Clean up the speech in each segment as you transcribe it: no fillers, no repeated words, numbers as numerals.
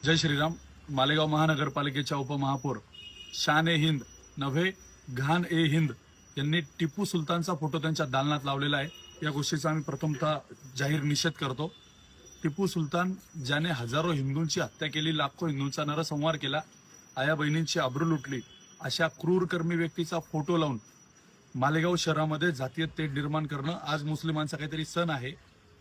जय श्रीराम. मालेगाव महानगरपालिकेच्या उपमहापौर शान ए हिंद नव्हे घाण ए हिंद यांनी टिपू सुलतानचा फोटो त्यांच्या दालनात लावलेला आहे. या गोष्टीचा आम्ही प्रथमतः जाहीर निषेध करतो. टिपू सुलतान ज्याने हजारो हिंदूंची हत्या केली, लाखो हिंदूंचा नरसंहार केला, आया बहिणींची आबरू लुटली, अशा क्रूरकर्मी व्यक्तीचा फोटो लावून मालेगाव शहरामध्ये जातीय तेढ निर्माण करणं, आज मुस्लिमांचा काहीतरी सण आहे,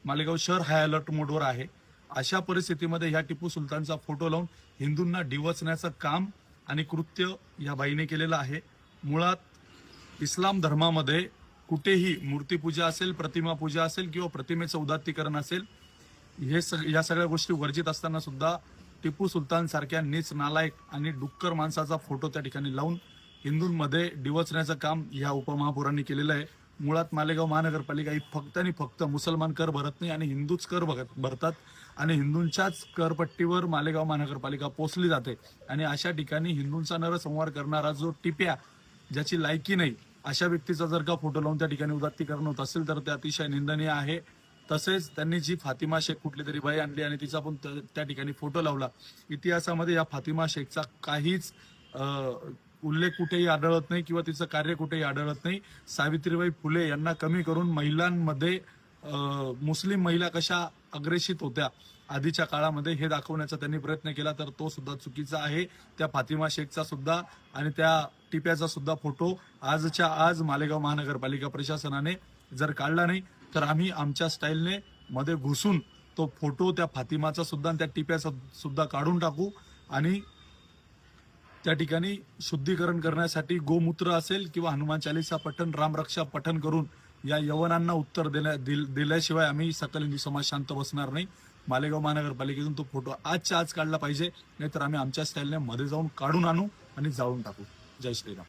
मालेगाव शहर हाय अलर्ट मोडवर आहे. अशा परिस्थितीमध्ये ह्या टिपू सुलतानचा फोटो लावून हिंदूंना डिवचण्याचं काम आणि कृत्य या बाईने केलेलं आहे. मुळात इस्लाम धर्मामध्ये कुठेही मूर्तीपूजा असेल, प्रतिमा पूजा असेल किंवा प्रतिमेचं उदात्तीकरण असेल, या सगळ्या गोष्टी वर्जित असताना सुद्धा टिपू सुलतान सारख्या नीच, नालायक आणि डुक्कर माणसाचा फोटो त्या ठिकाणी लावून हिंदूंमध्ये डिवचण्याचं काम या उपमहापौरांनी केलेलं आहे. मुळात मालेगाव महानगरपालिका ही फक्त आणि फक्त मुसलमान कर भरत नाही आणि हिंदूच कर भरतात आणि हिंदूंच्याच करपट्टीवर मालेगाव महानगरपालिका पोचली जाते. आणि अशा ठिकाणी हिंदूंचा नरसंहार करणारा जो टिप्या, ज्याची लायकी नाही, अशा व्यक्तीचा जर का फोटो लावून त्या ठिकाणी उदात्तीकरण होत असेल तर ते अतिशय निंदनीय आहे. तसेच त्यांनी जी फातिमा शेख कुठली तरी बाई आणली आणि तिचा पण त्या ठिकाणी फोटो लावला. इतिहासामध्ये या फातिमा शेखचा काहीच उल्लेख कुठेही आढळत नाही किंवा तिचं कार्य कुठेही आढळत नाही. सावित्रीबाई फुले यांना कमी करून महिलांमध्ये मुस्लिम महिला कशा अग्रेसित होत्या आधीच्या काळामध्ये हे दाखवण्याचा त्यांनी प्रयत्न केला, तर तो सुद्धा चुकीचा आहे. त्या फातिमा शेखचा सुद्धा आणि त्या टिप्याचा सुद्धा फोटो आजच्या आज मालेगाव महानगरपालिका प्रशासनाने जर काढला नाही तर आम्ही आमच्या स्टाईलने मध्ये घुसून तो फोटो त्या फातिमाचा सुद्धा आणि त्या टिप्याचा सुद्धा काढून टाकू आणि त्या ठिकाणी शुद्धीकरण करण्यासाठी गोमूत्र असेल किंवा हनुमान चालीसा पठण, रामरक्षा पठण करून या यवनांना उत्तर दिल्याशिवाय आम्ही सकल हिंदू समाज शांत बसणार नाही. मालेगाव महानगरपालिकेतून तो फोटो आजच्या आज काढला पाहिजे, नाहीतर आम्ही आमच्या स्टाईलने मध्ये जाऊन काढून आणू आणि जाळून टाकू. जय श्रीराम.